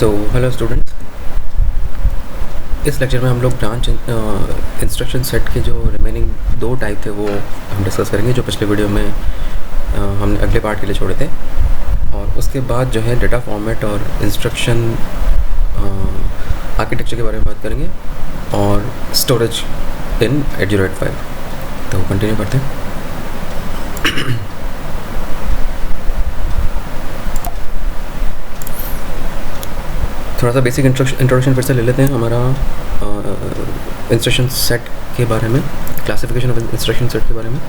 So hello students, इस lecture में हम लोग ब्रांच इंस्ट्रक्शन सेट के जो रिमेनिंग दो टाइप थे वो हम डिस्कस करेंगे, जो पिछले वीडियो में हमने अगले पार्ट के लिए छोड़े थे। और उसके बाद जो है डेटा फॉर्मेट और इंस्ट्रक्शन आर्किटेक्चर के बारे में बात करेंगे और स्टोरेज इन 8085। तो कंटिन्यू करते हैं। थोड़ा सा बेसिक इंट्रोडक्शन फिर से ले लेते हैं हमारा इंस्ट्रक्शन सेट के बारे में, क्लासिफिकेशन ऑफ इंस्ट्रक्शन सेट के बारे में,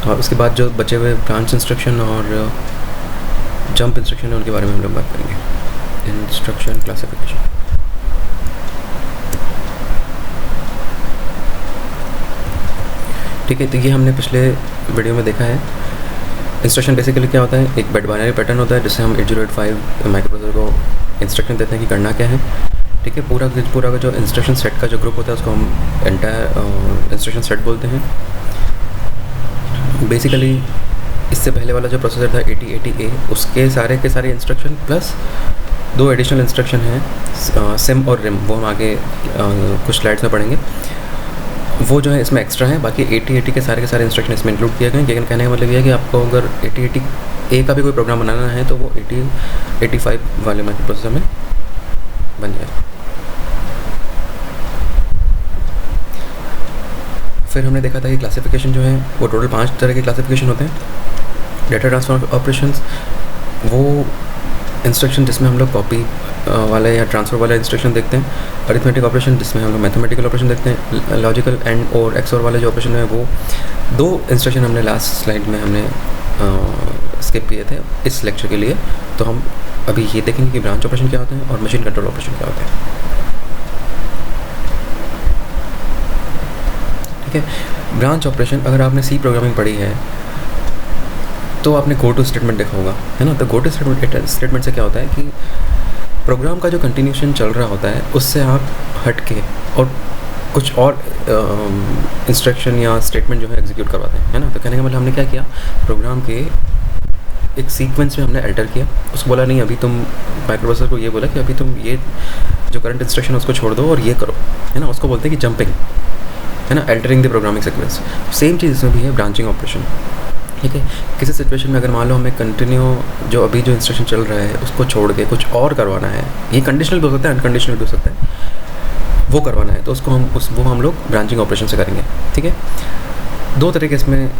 और उसके बाद जो बचे हुए ब्रांच इंस्ट्रक्शन और जंप इंस्ट्रक्शन है उनके बारे में हम लोग बात करेंगे। इंस्ट्रक्शन क्लासिफिकेशन, ठीक है। तो ये हमने पिछले वीडियो में देखा है। इंस्ट्रक्शन बेसिकली क्या होता है, एक बिट बाइनरी पैटर्न होता है जिससे हम 8085 माइक्रोप्रोसेसर को इंस्ट्रक्शन देते हैं कि करना क्या है, ठीक है। पूरा का जो इंस्ट्रक्शन सेट का जो ग्रुप होता है उसको हम एंटायर इंस्ट्रक्शन सेट बोलते हैं। बेसिकली इससे पहले वाला जो प्रोसेसर था 8080A, उसके सारे के सारे इंस्ट्रक्शन प्लस दो एडिशनल इंस्ट्रक्शन हैं सिम और रिम, वो हम आगे कुछ स्लाइड्स में पढ़ेंगे। वो जो है इसमें एक्स्ट्रा है, बाकी 8080 के सारे इंस्ट्रक्शन इसमें इंक्लूड किए गए हैं। लेकिन कहने का मतलब ये है कि आपको अगर 8080A का भी कोई प्रोग्राम बनाना है तो वो 8085 वाले माइक्रो प्रोसेसर में बन जाएगा। फिर हमने देखा था कि क्लासिफिकेशन जो है वो टोटल 5 तरह के क्लासिफिकेशन होते हैं। डेटा ट्रांसफर ऑपरेशंस, वो इंस्ट्रक्शन जिसमें हम लोग कॉपी वाले या ट्रांसफ़र वाले इंस्ट्रक्शन देखते हैं। अरिथमेटिक ऑपरेशन जिसमें हम लोग मैथमेटिकल ऑपरेशन देखते हैं। लॉजिकल एंड और एक्सओर वाले जो ऑपरेशन है वो दो इंस्ट्रक्शन हमने लास्ट स्लाइड में हमने स्किप किए थे इस लेक्चर के लिए। तो हम अभी ये देखेंगे कि ब्रांच ऑपरेशन क्या होते हैं और मशीन कंट्रोल ऑपरेशन क्या होते हैं, ठीक है। ब्रांच ऑपरेशन, अगर आपने सी प्रोग्रामिंग पढ़ी है तो आपने गो टू स्टेटमेंट देखा होगा, है ना। तो गो टू स्टेटमेंट से क्या होता है कि प्रोग्राम का जो कंटिन्यूशन चल रहा होता है उससे आप हट के और कुछ और इंस्ट्रक्शन या स्टेटमेंट जो है एग्जीक्यूट करवाते हैं, है ना। तो कहने का मतलब हमने क्या किया, प्रोग्राम के एक सीक्वेंस में हमने अल्टर किया। उसको बोला नहीं, अभी तुम माइक्रोप्रोसेसर को ये बोला कि अभी तुम ये जो करंट इंस्ट्रक्शन है उसको छोड़ दो और ये करो, है ना। उसको बोलते हैं कि जंपिंग, है ना, altering the programming sequence. Same चीज़ इसमें भी है, ब्रांचिंग ऑपरेशन, ठीक है। किसी सिचुएशन में अगर मान लो हमें कंटिन्यू जो अभी जो इंस्ट्रक्शन चल रहा है उसको छोड़ के कुछ और करवाना है, ये कंडीशनल भी हो सकता है, अनकंडीशनल भी हो सकता है, वो करवाना है तो उसको हम लोग ब्रांचिंग ऑपरेशन से करेंगे, ठीक है। दो तरह के इसमें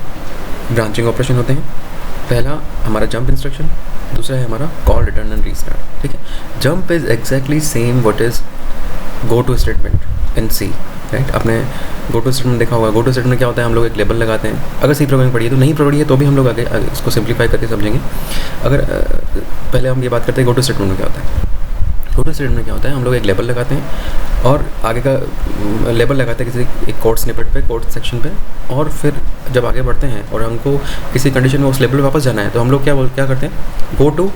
ब्रांचिंग ऑपरेशन होते हैं। पहला हमारा जंप इंस्ट्रक्शन, दूसरा है हमारा कॉल, रिटर्न एंड रीस्टार्ट, ठीक है। Jump is exactly same what is go to statement in C, right. आपने गो टू स्टेटमेंट देखा होगा। गो टू स्टेटमेंट क्या होता है, हम लोग एक लेबल लगाते हैं। अगर सी प्रोग्रामिंग पढ़ी है तो नहीं पढ़ी है तो भी हम लोग आगे इसको सिंप्लीफाई करके समझेंगे। अगर पहले हम ये बात करते हैं गो टू स्टेटमेंट में क्या होता है। गो टू स्टेटमेंट में क्या होता है, हम लोग एक लेबल लगाते हैं और आगे का लेबल लगाते हैं किसी एक कोड स्निपेट पे, कोड सेक्शन पे, और फिर जब आगे बढ़ते हैं और हमको किसी कंडीशन में उस लेबल पे वापस जाना है तो हम लोग क्या करते हैं, गो टू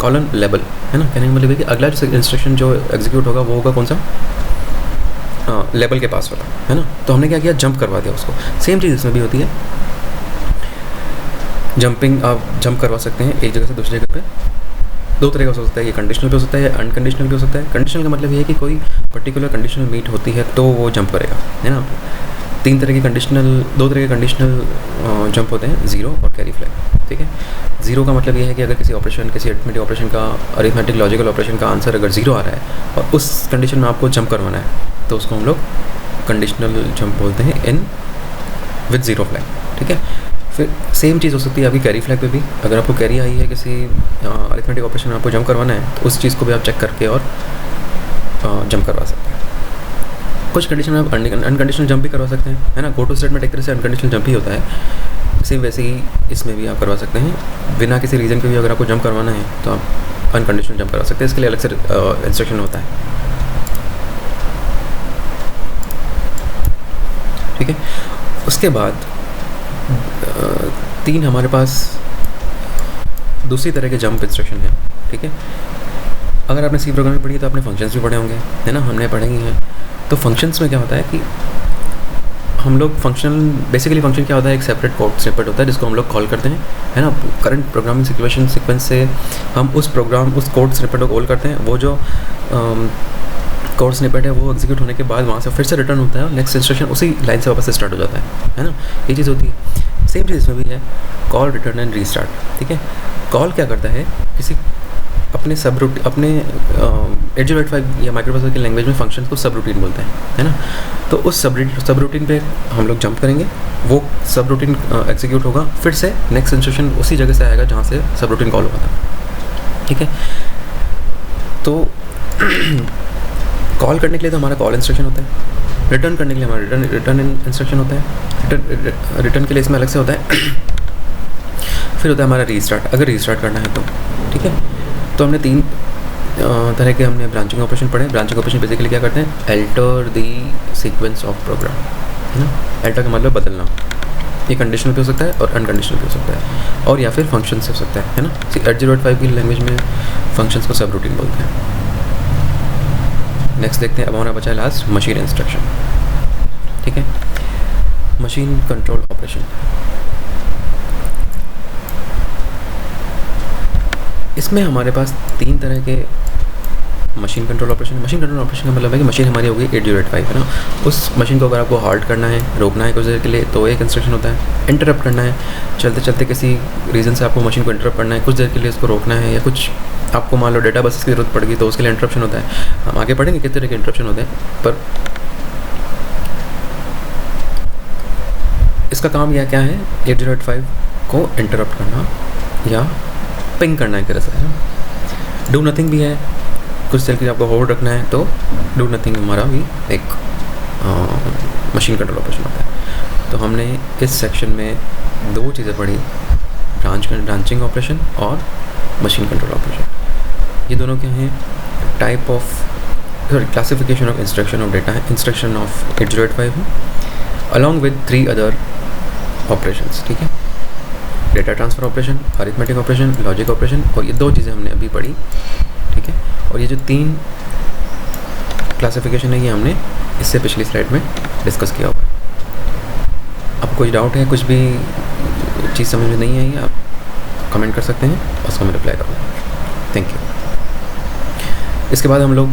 कॉलन लेबल, है ना। कहने का मतलब है कि अगला जो इंस्ट्रक्शन जो एग्जीक्यूट होगा वो होगा कौन सा, लेबल के पास वाला, है ना। तो हमने क्या किया, जंप करवा दिया उसको। सेम चीज़ इसमें भी होती है। जंपिंग आप जंप करवा सकते हैं एक जगह से दूसरी जगह पे। दो तरह का हो सकता है, ये कंडीशनल भी हो सकता है, अनकंडीशनल भी हो सकता है। कंडीशनल का मतलब ये है कि कोई पर्टिकुलर कंडीशनल मीट होती है तो वो जंप करेगा, है ना। दो तरह के कंडीशनल जंप होते हैं, ज़ीरो और कैरी फ्लैग, ठीक है। ज़ीरो का मतलब ये है कि अगर किसी अरिथमेटिक ऑपरेशन का, अरिथमेटिक लॉजिकल ऑपरेशन का आंसर अगर ज़ीरो आ रहा है और उस कंडीशन में आपको जंप करवाना है तो उसको हम लोग कंडीशनल जंप बोलते हैं इन विद ज़ीरो फ्लैग, ठीक है। फिर सेम चीज़ हो सकती है अभी कैरी फ्लैग पे भी। अगर आपको कैरी आई है किसी अरिथमेटिक ऑपरेशन में आपको जंप करवाना है तो उस चीज़ को भी आप चेक करके और जंप करवा सकते हैं। कुछ कंडीशन में आप अनकंडीशनल जंप भी करवा सकते हैं, है ना। गो टू स्टेटमेंट एक तरह से अनकंडीशनल जंप ही होता है। सेम वैसे ही इसमें भी आप करवा सकते हैं, बिना किसी रीज़न के भी अगर आपको जंप करवाना है तो आप अनकंडीशनल जंप करवा सकते हैं। इसके लिए अलग से इंस्ट्रक्शन होता है, ठीक है। उसके बाद तीन हमारे पास दूसरी तरह के जंप इंस्ट्रक्शन है, ठीक है। अगर आपने सी प्रोग्रामिंग पढ़ी है तो आपने फंक्शंस भी पढ़े होंगे, है ना, हमने पढ़े ही हैं। तो फंक्शंस में क्या होता है कि हम लोग बेसिकली फंक्शन क्या होता है, एक सेपरेट कोड स्निपेट होता है जिसको हम लोग कॉल करते हैं, है ना। करंट प्रोग्रामिंग सीक्वेंस से हम उस कोड स्निपेट को कॉल करते हैं। वो जो कोड स्निपेट है वो एग्जीक्यूट होने के बाद वहाँ से फिर से रिटर्न होता है, नेक्स्ट इंस्ट्रक्शन उसी लाइन से वापस से स्टार्ट हो जाता है ना। ये चीज़ होती है। सेम चीज़ इसमें भी है, कॉल, रिटर्न एंड रीस्टार्ट। ठीक है, कॉल क्या करता है, किसी अपने अपने 8085 या माइक्रोप्रोसेसर की लैंग्वेज में फंक्शन को सब रूटीन बोलते हैं, है ना। तो उस सब रूटीन पे हम लोग जंप करेंगे, वो सब रूटीन एग्जीक्यूट होगा, फिर से नेक्स्ट इंस्ट्रक्शन उसी जगह से आएगा जहाँ से सब रूटीन कॉल हुआ था। ठीक है, तो कॉल करने के लिए तो हमारा कॉल इंस्ट्रक्शन होता है, रिटर्न करने के लिए हमारा रिटर्न इंस्ट्रक्शन होता है, रिटर्न के लिए इसमें अलग से होता है। फिर होता है हमारा रीस्टार्ट, अगर रीस्टार्ट करना है तो। ठीक है, तो हमने 3 तरह के हमने ब्रांचिंग ऑपरेशन पढ़े। ब्रांचिंग ऑपरेशन बेसिकली क्या करते हैं, alter the sequence of program, है ना। अल्टर का मतलब बदलना, ये कंडीशनल भी हो सकता है और अनकंडीशनल भी हो सकता है, और या फिर फंक्शन से हो सकता है ना। 8085 की लैंग्वेज में फंक्शंस को सब रूटीन बोलते हैं। नेक्स्ट देखते हैं, अब हमारा बचा है लास्ट मशीन इंस्ट्रक्शन। ठीक है, मशीन कंट्रोल ऑपरेशन। इसमें हमारे पास 3 तरह के मशीन कंट्रोल ऑपरेशन का मतलब है कि मशीन हमारी होगी 8085, है ना। उस मशीन को अगर आपको हॉल्ट करना है, रोकना है कुछ देर के लिए, तो एक इंस्ट्रक्शन होता है। इंटरप्ट करना है, चलते चलते किसी रीज़न से आपको मशीन को इंटरप्ट करना है, कुछ देर के लिए उसको रोकना है, या कुछ आपको मान लो डेटा बसेस की ज़रूरत पड़ गई तो उसके लिए इंटरप्शन होता है। हम आगे पढ़ेंगे किस तरह के इंटरप्शन होते हैं, पर इसका काम यह क्या है, 8085 को इंटरप्ट करना या पिंग करना एक तरह से, है ना। डू नथिंग भी है, कुछ देर के लिए आपको होल्ड रखना है, तो डू नथिंग हमारा भी एक मशीन कंट्रोल ऑपरेशन होता है। तो हमने इस सेक्शन में 2 चीज़ें पढ़ी, ब्रांचिंग ऑपरेशन और मशीन कंट्रोल ऑपरेशन। ये दोनों क्या हैं, type of classification of instruction of data है, इंस्ट्रक्शन ऑफ 8085 है, अलॉन्ग विद 3 अदर ऑपरेशंस। ठीक है, data transfer operation, arithmetic operation, logic operation, और ये 2 चीज़ें हमने अभी पढ़ी। ठीक है, और ये जो 3 क्लासिफिकेशन है ये हमने इससे पिछली स्लाइड में डिस्कस किया हुआ है। अब कोई डाउट है, कुछ भी चीज़ समझ में नहीं आई, आप कमेंट कर सकते हैं, उसको मैं रिप्लाई करूँगा। Thank you. इसके बाद हम लोग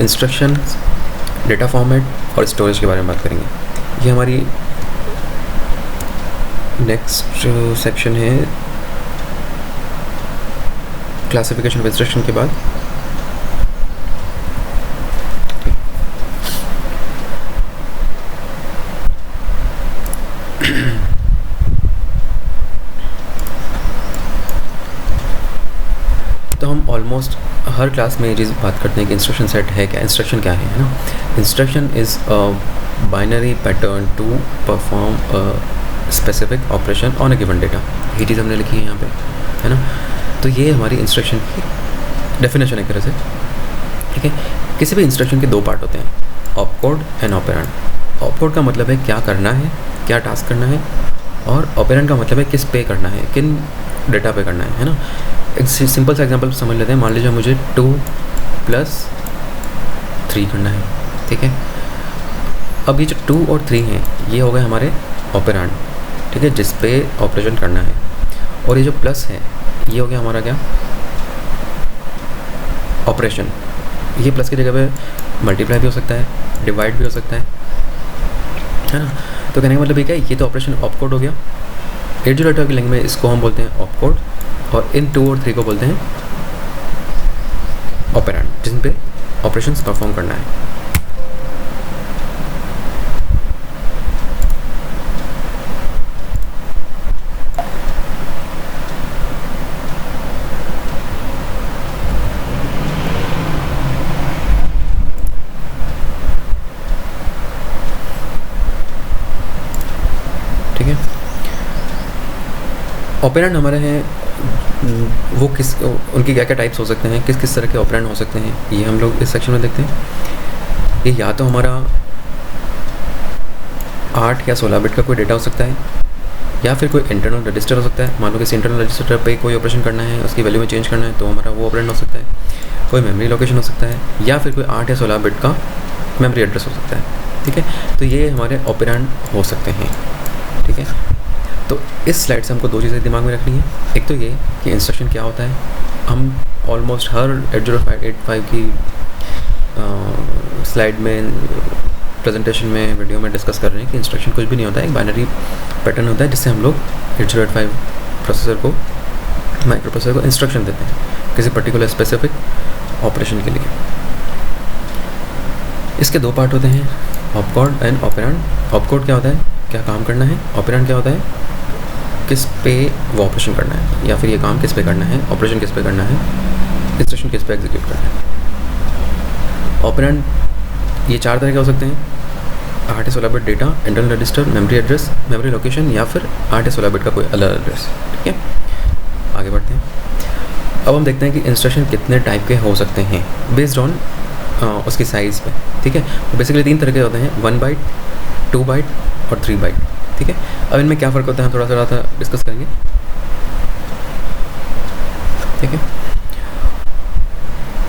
इंस्ट्रक्शन, डेटा फॉर्मेट और स्टोरेज के बारे में बात करेंगे। ये हमारी नेक्स्ट सेक्शन है क्लासिफिकेशन ऑफ इंस्ट्रक्शन के बाद। तो हम ऑलमोस्ट हर क्लास में ये चीज़ बात करते हैं कि इंस्ट्रक्शन सेट है क्या, इंस्ट्रक्शन क्या है ना। Instruction is a binary pattern to perform a specific operation on a given data. ये चीज़ हमने लिखी है यहाँ पे, है ना। तो ये हमारी इंस्ट्रक्शन की डेफिनेशन है एक तरह से। ठीक है, किसी भी इंस्ट्रक्शन के 2 पार्ट होते हैं, ऑपकोड एंड ऑपरेंड। ऑपकोड का मतलब है क्या करना है, क्या टास्क करना है, और ऑपरेंड का मतलब है किस पे करना है, किन डेटा पे करना है ना। एक सिंपल सा एग्जांपल समझ लेते हैं। मान लीजिए मुझे 2 + 3 करना है। ठीक है, अब ये जो 2 और 3 हैं ये हो गए हमारे ऑपरेंड, ठीक है, जिस पे ऑपरेशन करना है। और ये जो प्लस है ये हो गया हमारा क्या, ऑपरेशन। ये प्लस की जगह पे मल्टीप्लाई भी हो सकता है, डिवाइड भी हो सकता है ना। तो कहने का मतलब ये क्या है, ये तो ऑपरेशन ऑपकोड हो गया। 8085 की लैंग्वेज में इसको हम बोलते हैं ऑपकोड, और इन 2 और 3 को बोलते हैं ऑपरेंड, जिन पे ऑपरेशंस परफॉर्म करना है। ठीक है, ऑपरेंड हमारे हैं वो उनके क्या क्या टाइप्स हो सकते हैं, किस किस तरह के ऑपरेंड हो सकते हैं, ये हम लोग इस सेक्शन में देखते हैं। ये या तो हमारा 8 या 16 बिट का कोई डेटा हो सकता है, या फिर कोई इंटरनल रजिस्टर हो सकता है। मान लो किसी इंटरनल रजिस्टर पे कोई ऑपरेशन करना है, उसकी वैल्यू में चेंज करना है, तो हमारा वो ऑपरेंड हो सकता है। कोई मेमोरी लोकेशन हो सकता है, या फिर कोई 8 या 16 बिट का मेमोरी एड्रेस हो सकता है। ठीक है, तो ये हमारे ऑपरेंड हो सकते हैं। ठीक है, तो इस स्लाइड से हमको दो चीज़ें दिमाग में रखनी है। एक तो ये कि इंस्ट्रक्शन क्या होता है, हम ऑलमोस्ट हर 8085 की स्लाइड में, प्रेजेंटेशन में, वीडियो में डिस्कस कर रहे हैं कि इंस्ट्रक्शन कुछ भी नहीं होता है, एक बाइनरी पैटर्न होता है जिससे हम लोग 8085 प्रोसेसर को, माइक्रो प्रोसेसर को इंस्ट्रक्शन देते हैं किसी पर्टिकुलर स्पेसिफिक ऑपरेशन के लिए। इसके दो पार्ट होते हैं, ऑपकोड एंड ऑपरेंड। ऑपकोड क्या होता है, क्या काम करना है, ऑपरेंड क्या होता है, किस पे वो ऑपरेशन करना है, या फिर ये काम किस पे करना है, ऑपरेशन किस पे करना है, इंस्ट्रक्शन किस पे एग्जीक्यूट करना है। ऑपरेंड ये 4 तरह के हो सकते हैं, 8 या 16 bit data, internal register, memory address, memory location, या फिर 8 या 16 बिट का कोई अलग एड्रेस। ठीक है, आगे बढ़ते हैं। अब हम देखते हैं कि इंस्ट्रक्शन कितने टाइप के हो सकते हैं बेस्ड ऑन उसकी साइज़ पे। ठीक है, तो बेसिकली 3 तरह के होते हैं, 1 बाइट, 2 बाइट और 3 बाइट। ठीक है, अब इनमें क्या फ़र्क होता है हम थोड़ा सा डिस्कस करेंगे। ठीक है,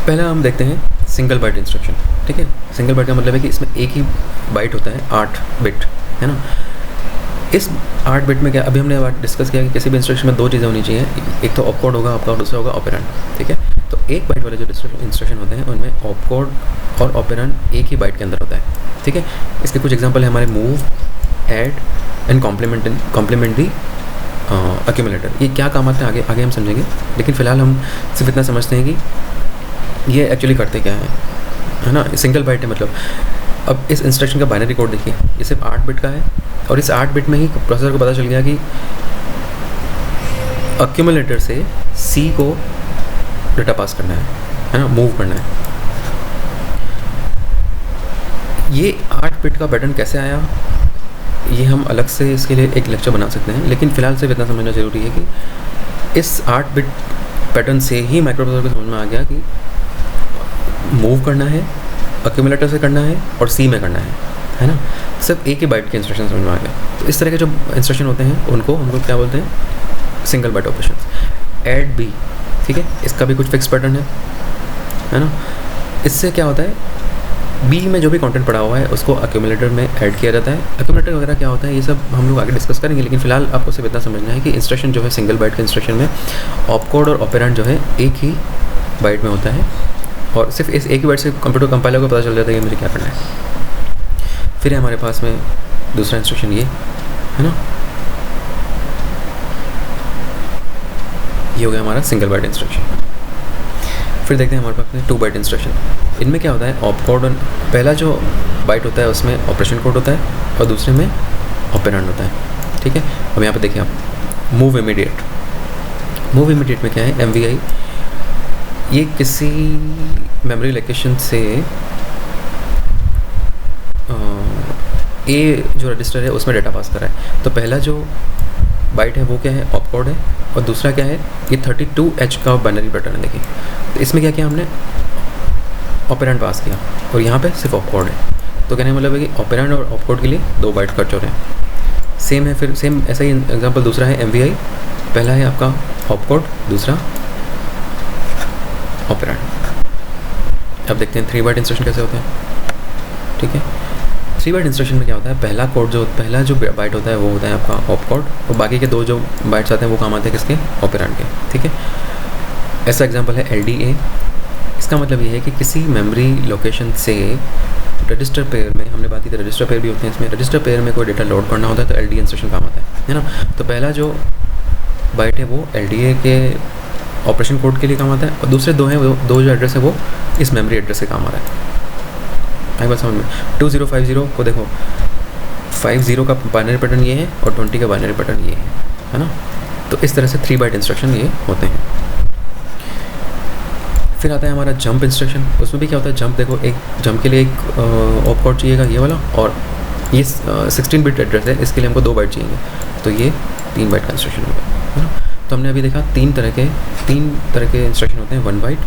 पहला हम देखते हैं सिंगल बाइट इंस्ट्रक्शन। ठीक है, सिंगल बाइट का मतलब है कि इसमें एक ही बाइट होता है, 8 बिट, है ना। इस 8 बिट में क्या, अभी हमने डिस्कस किया कि किसी भी इंस्ट्रक्शन में 2 चीज़ें होनी चाहिए, एक तो ऑपकोड होगा आपका और दूसरा होगा ऑपरेंड। ठीक है, तो 1 बाइट वाले जो इंस्ट्रक्शन होते हैं उनमें ऑपकोड और ऑपरेंड एक ही बाइट के अंदर होता है। ठीक है, इसके कुछ एग्जांपल है हमारे move, add and complement the accumulator. ये क्या काम आते हैं आगे हम समझेंगे, लेकिन फ़िलहाल हम सिर्फ इतना समझते हैं कि ये एक्चुअली करते क्या है ना। सिंगल बाइट है मतलब, अब इस इंस्ट्रक्शन का बाइनरी कोड देखिए, ये सिर्फ 8 बिट का है, और इस 8 बिट में ही प्रोसेसर को पता चल गया कि एक्यूमुलेटर से सी को डेटा पास करना है ना, मूव करना है। ये 8 बिट का पैटर्न कैसे आया, ये हम अलग से इसके लिए एक लेक्चर बना सकते हैं, लेकिन फ़िलहाल सिर्फ इतना समझना ज़रूरी है कि इस 8 बिट पैटर्न से ही माइक्रो प्रोसेसर को समझ में आ गया कि मूव करना है, एक्यूमुलेटर से करना है और सी में करना है ना। सिर्फ एक ही बाइट के इंस्ट्रक्शन समझ में आ गया। तो इस तरह के जो इंस्ट्रक्शन होते हैं उनको हम लोग क्या बोलते हैं, single byte operation. Add B, ठीक है, इसका भी कुछ फिक्स पैटर्न है ना। इससे क्या होता है, बी में जो भी कंटेंट पड़ा हुआ है उसको एक्यूमुलेटर में ऐड किया जाता है। एक्यूमुलेटर वगैरह क्या होता है ये सब हम लोग आगे डिस्कस करेंगे, लेकिन फिलहाल आपको सिर्फ इतना समझना है कि इंस्ट्रक्शन जो है सिंगल बाइट के इंस्ट्रक्शन में ऑपकोड और ऑपरेंड जो है एक ही बाइट में होता है, और सिर्फ इस एक ही बाइट से कंप्यूटर कंपाइलर को पता चल जाता है कि मुझे क्या करना है। फिर है हमारे पास में दूसरा इंस्ट्रक्शन ये है ना, ये हो गया हमारा सिंगल बाइट इंस्ट्रक्शन। फिर देखते हैं हमारे पास में 2 बाइट इंस्ट्रक्शन। इनमें क्या होता है, ऑपकोड, पहला जो बाइट होता है उसमें ऑपरेशन कोड होता है और दूसरे में ऑपरेंड होता है। ठीक है, अब यहाँ पे देखिए आप, मूव इमीडिएट। मूव इमीडिएट में क्या है, MVI, ये किसी मेमोरी लोकेशन से ए जो रजिस्टर है उसमें डेटा पास कर रहा है। तो पहला जो बाइट है वो क्या है, ऑपकोड है, और दूसरा क्या है, ये 32H का बाइनरी पैटर्न है। देखिए, तो इसमें क्या किया हमने, ऑपरेंड पास किया, और यहाँ पे सिर्फ ऑपकोड है। तो कहने का मतलब है कि ऑपरेंड और ऑपकोड के लिए 2 बाइट खर्च हो रहे हैं। सेम है, फिर सेम ऐसा ही एग्जांपल दूसरा है MVI, पहला है आपका ऑपकोड, दूसरा ऑपरेंड। अब देखते हैं 3 बाइट इंस्ट्रक्शन कैसे होते हैं। ठीक है, 3 बाइट इंस्ट्रक्शन में क्या होता है, पहला जो बाइट होता है वो होता है आपका ऑपकोड, और बाकी के 2 जो बाइट्स आते हैं वो काम आते हैं किसके, ऑपरेंड के। ठीक है, ऐसा एग्जांपल है LDA। इसका मतलब ये है कि किसी मेमोरी लोकेशन से रजिस्टर पेयर में, हमने बात की थी रजिस्टर पेयर भी होते हैं, इसमें रजिस्टर पेयर में कोई डेटा लोड करना होता है तो LDA इंस्ट्रक्शन काम आता है ना। तो पहला जो बाइट है वो LDA के ऑपरेशन कोड के लिए काम आता है, और दूसरे 2 हैं, वो 2 जो एड्रेस है वो इस मेमोरी एड्रेस से काम आ रहा है। एक बात समझ में, 2050 को देखो, 50 का बाइनरी पैटर्न ये है और 20 का बाइनरी पैटर्न ये है ना। तो इस तरह से 3 बाइट इंस्ट्रक्शन ये होते हैं। फिर आता है हमारा जंप इंस्ट्रक्शन। उसमें भी क्या होता है, जंप देखो, एक जंप के लिए एक ऑपकोड चाहिएगा ये वाला, और ये 16 बिट एड्रेस है, इसके लिए हमको 2 बाइट चाहिए, तो ये 3 बाइट का इंस्ट्रक्शन होगा, है ना। तो हमने अभी देखा 3 तरह के इंस्ट्रक्शन होते हैं, 1 बाइट,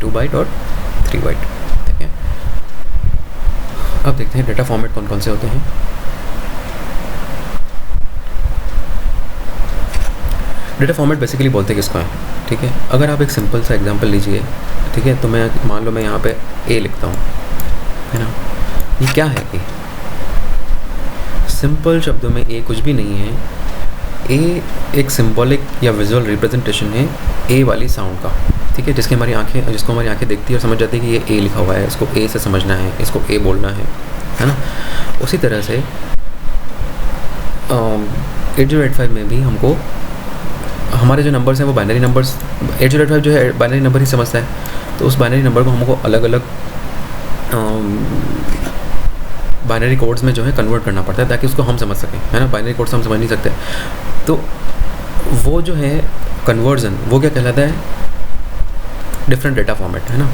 2 बाइट और 3 बाइट। ठीक है, अब देखते हैं डेटा फॉर्मेट कौन कौन से होते हैं। डेटा फॉर्मेट बेसिकली बोलते किसको है, ठीक है। अगर आप एक सिंपल सा एग्जांपल लीजिए, ठीक है, तो मैं मान लो मैं यहाँ पे ए लिखता हूँ, है ना। ये क्या है? ए सिंपल शब्दों में ए कुछ भी नहीं है। ए एक सिंबॉलिक या विजुअल रिप्रेजेंटेशन है ए वाली साउंड का, ठीक है, जिसको हमारी आंखें देखती है और समझ जाती है कि ये ए लिखा हुआ है, इसको ए से समझना है, इसको ए बोलना है ना। उसी तरह से 8085 में भी हमको हमारे जो नंबर्स हैं वो बाइनरी नंबर्स, 8085 जो है बाइनरी नंबर ही समझता है, तो उस बाइनरी नंबर को हमको अलग अलग बाइनरी कोड्स में जो है कन्वर्ट करना पड़ता है ताकि उसको हम समझ सकें, है ना। बाइनरी कोड्स हम समझ नहीं सकते, तो वो जो है कन्वर्जन वो क्या कहलाता है? डिफरेंट डेटा फॉर्मेट, है ना।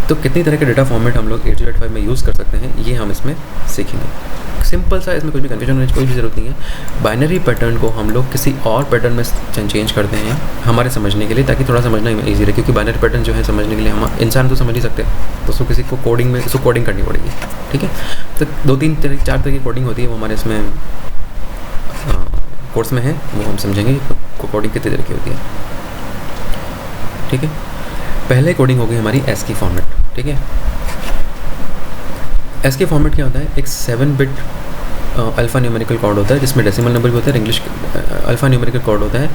तो कितनी तरह के डेटा फॉर्मेट हम लोग 8085 में यूज़ कर सकते हैं ये हम इसमें सीखेंगे। सिंपल सा, इसमें कुछ भी कन्फ्यूजन होने की कोई भी ज़रूरत नहीं है। बाइनरी पैटर्न को हम लोग किसी और पैटर्न में चेंज करते हैं हमारे समझने के लिए, ताकि थोड़ा समझना ईजी रहे, क्योंकि बाइनरी पैटर्न जो है समझने के लिए हम इंसान तो समझ नहीं सकते, तो उसको किसी को कोडिंग में उसको कोडिंग करनी पड़ेगी, ठीक है। तो 4 तरह की कोडिंग होती है, वो हमारे इसमें कोर्स में है, वो हम समझेंगे कोडिंग कितनी तरह की होती है, ठीक है। पहले कोडिंग होगी हमारी ASCII फॉर्मेट, ठीक है। ASCII फॉर्मेट क्या होता है? एक 7 बिट अल्फ़ा न्यूमेरिकल कोड होता है जिसमें डेसिमल नंबर भी होता है, इंग्लिश अल्फ़ा न्यूमेरिकल कोड होता है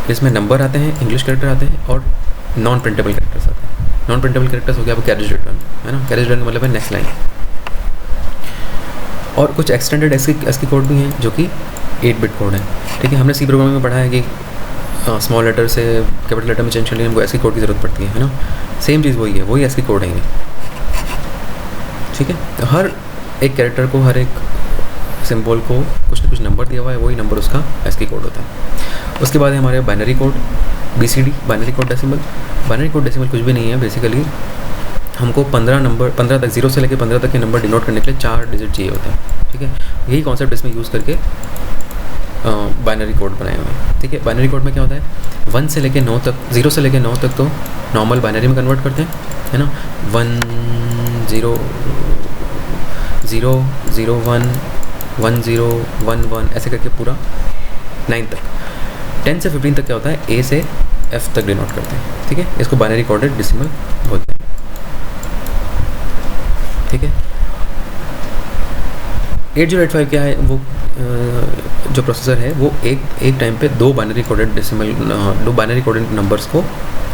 जिसमें नंबर आते हैं, इंग्लिश कैरेक्टर आते हैं और नॉन प्रिंटेबल कैरेक्टर्स आते हैं। नॉन प्रिंटेबल कैरेक्टर्स हो गया आपका कैरेज रिटर्न, है ना। कैरेज रिटर्न का मतलब है नेक्स्ट लाइन। और कुछ एक्सटेंडेड ASCII कोड भी हैं जो कि 8 बिट कोड है, ठीक है। हमने सी प्रोग्रामिंग में पढ़ा है कि स्मॉल लेटर से कैपिटल लेटर में चेंज करने हमको ASCII कोड की ज़रूरत पड़ती है ना। सेम चीज़ वही है, वही ASCII कोड है ये, ठीक है। तो हर एक कैरेक्टर को, हर एक सिंबल को कुछ ना कुछ नंबर दिया हुआ है, वही नंबर उसका ASCII कोड होता है। उसके बाद है हमारे binary code, BCD, binary code decimal. Binary code decimal कुछ भी नहीं है, बेसिकली हमको 15 तक, 0 से लेकर 15 तक के नंबर डिनोट करने के लिए 4 डिजिट चाहिए होते हैं, ठीक है। यही कॉन्सेप्ट इसमें यूज़ करके बाइनरी कोड बनाए हुए हैं, ठीक है। बाइनरी कोड में क्या होता है? 1 से लेकर 9 तक, 0 से लेकर 9 तक तो नॉर्मल बाइनरी में कन्वर्ट करते हैं, है ना। 1 0 0 0 1 1 0 1 1 ऐसे करके पूरा 9 तक। 10 से 15 तक क्या होता है? A से F तक डिनोट करते हैं, ठीक है। इसको बाइनरी कोडेड डेसिमल बोलते हैं, ठीक है। 8085 क्या है? वो जो प्रोसेसर है वो एक टाइम पे 2 बाइनरी कोडेड नंबर्स को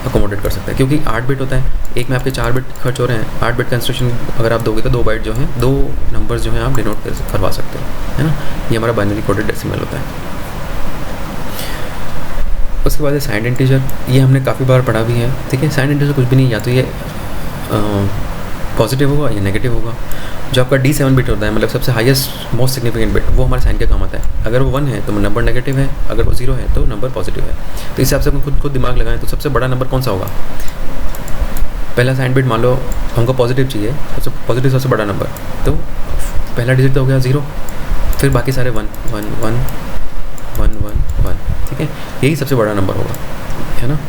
अकोमोडेट कर सकता है, क्योंकि 8 बिट होता है, एक में आपके 4 बिट खर्च हो रहे हैं। 8 बिट का इंस्ट्रक्शन अगर आप दोगे तो 2 बाइट जो है, 2 नंबर्स जो हैं आप डिनोट करवा सकते हो, है ना। ये हमारा बाइनरी कोडेड डेसिमल होता है। उसके बाद है साइंड इंटीजर, ये हमने काफ़ी बार पढ़ा भी है, ठीक है। साइंड इंटीजर कुछ भी नहीं, या तो ये पॉजिटिव होगा या नेगेटिव होगा। जो आपका D7 बिट होता है, मतलब सबसे हाईएस्ट मोस्ट सिग्निफिकेंट बिट, वो हमारे साइन के काम आता है। अगर वो 1 है तो नंबर नेगेटिव है, अगर वो 0 है तो नंबर पॉजिटिव है। तो इस हिसाब से हम खुद दिमाग लगाएं तो सबसे बड़ा नंबर कौन सा होगा? पहला साइन बिट मान लो हमको पॉजिटिव चाहिए, पॉजिटिव सबसे बड़ा नंबर, तो पहला डिजिट तो हो गया 0, फिर बाकी सारे 1 1 1 1 1 1, ठीक है। यही सबसे बड़ा नंबर होगा, है ना।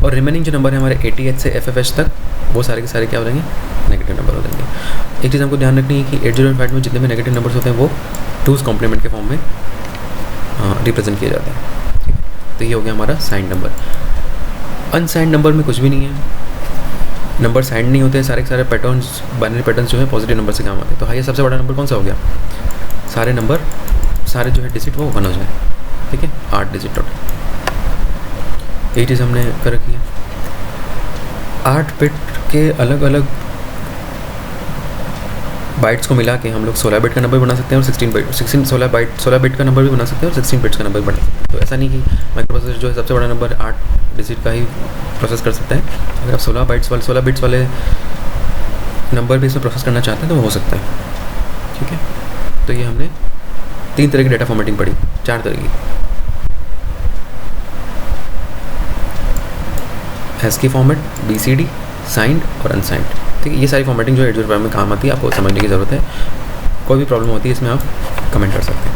और रिमेनिंग जो नंबर है हमारे 88 से FFH तक, वो सारे के सारे क्या हो जाएंगे? नेगेटिव नंबर हो जाएंगे। एक चीज़ हमको ध्यान रखनी है कि 8085 में जितने भी नेगेटिव नंबर्स होते हैं वो 2's कॉम्प्लीमेंट के फॉर्म में रिप्रेजेंट किए जाते हैं, ठीक है। तो ये हो गया हमारा साइंड नंबर। अनसाइंड नंबर में कुछ भी नहीं है, नंबर साइंड नहीं होते, सारे के सारे पैटर्न्स, बाइनरी पैटर्न्स जो है पॉजिटिव नंबर से काम आते हैं। तो हाईएस्ट सबसे बड़ा नंबर कौन सा हो गया? सारे नंबर, सारे जो है डिजिट वो 1 हो जाए, ठीक है। 8 डिजिट टोटल, यही चीज़ हमने कर रखी है। 8 बिट के अलग अलग बाइट्स को मिला के हम लोग 16 बिट का नंबर बना सकते हैं और 16 बिट का नंबर भी बना सकते हैं और 16 बिट्स का नंबर भी बना सकते हैं। तो ऐसा नहीं कि माइक्रो प्रोसेसर जो है सबसे बड़ा नंबर 8 डिजिट का ही प्रोसेस कर सकता है। अगर आप 16 बिट्स वाले नंबर भी इसमें प्रोसेस करना चाहते हैं तो वो हो सकता है, ठीक है। तो ये हमने 3 तरह की डेटा फॉर्मेटिंग पढ़ी, 4 तरह की। ASCII फॉर्मेट, BCD, साइंड और अनसाइंड, ठीक है। ये सारी फॉर्मेटिंग जो 8085 में काम आती है, आपको समझने की ज़रूरत है। कोई भी प्रॉब्लम होती है इसमें आप कमेंट कर सकते हैं।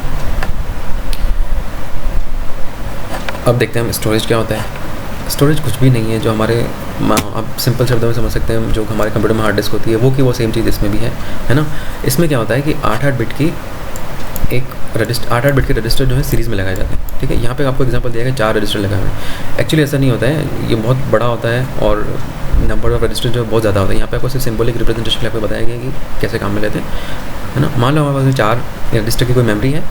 अब देखते हैं हम स्टोरेज क्या होता है। स्टोरेज कुछ भी नहीं है, जो हमारे आप सिंपल शब्दों में समझ सकते हैं, जो हमारे कंप्यूटर में हार्ड डिस्क होती है वो की वो सेम चीज़ इसमें भी है ना। इसमें क्या होता है कि 8 बिट की एक रजिस्टर 8 बिट के रजिस्टर जो है सीरीज़ में लगाए जाते हैं, ठीक है। यहाँ पे आपको एग्जांपल दिया गया 4 रजिस्टर लगाए हुए हैं। एक्चुअली ऐसा नहीं होता है, ये बहुत बड़ा होता है और नंबर ऑफ रजिस्टर जो है बहुत ज़्यादा होता है। यहाँ पे आपको सिर्फ सिंबॉलिक रिप्रेजेंटेशन के लिए आपको बताया गया कि कैसे काम में लेते हैं, है ना। मान लो हमारे पास 4 रजिस्टर की कोई मेमोरी है,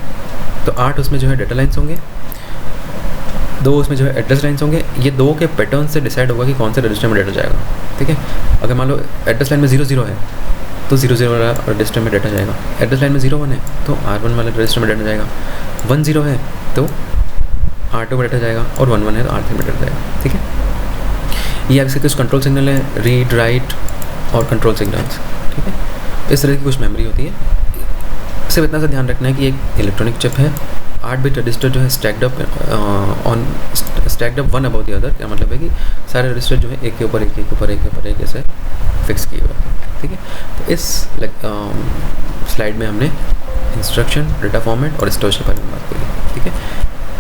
तो 8 उसमें जो है डेटा लाइन्स होंगे, 2 उसमें जो है एड्रेस लाइन्स होंगे। ये 2 के पैटर्न से डिसाइड होगा कि कौन से रजिस्टर में डेटा जाएगा, ठीक है। अगर मान लो एड्रेस लाइन में 0 है तो 0 वाला रजिस्टर में डेटा जाएगा। एड्रेस लाइन में 01 है तो R1 वाले रजिस्टर में डेटा जाएगा। 10 है तो R2 में डेटा जाएगा, और 11 है तो R3 में डेटा जाएगा, ठीक है। ये आपके कुछ कंट्रोल सिग्नल है, रीड राइट और कंट्रोल सिग्नल्स, ठीक है। इस तरह की कुछ मेमोरी होती है। सिर्फ इतना सा ध्यान रखना है कि एक इलेक्ट्रॉनिक चिप है, 8 बिट रजिस्टर जो है stacked up one about the other. क्या मतलब है कि सारे रजिस्टर जो है एक के ऊपर एक, एक ऊपर एक के ऊपर एक ऐसे फिक्स किए हुए हैं, ठीक है। तो इस स्लाइड में हमने इंस्ट्रक्शन, डेटा फॉर्मेट और स्टोरेज के बारे में बात करी, ठीक है।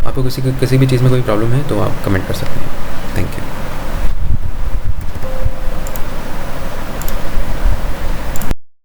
आपको किसी भी चीज़ में कोई प्रॉब्लम है तो आप कमेंट कर सकते हैं। Thank you.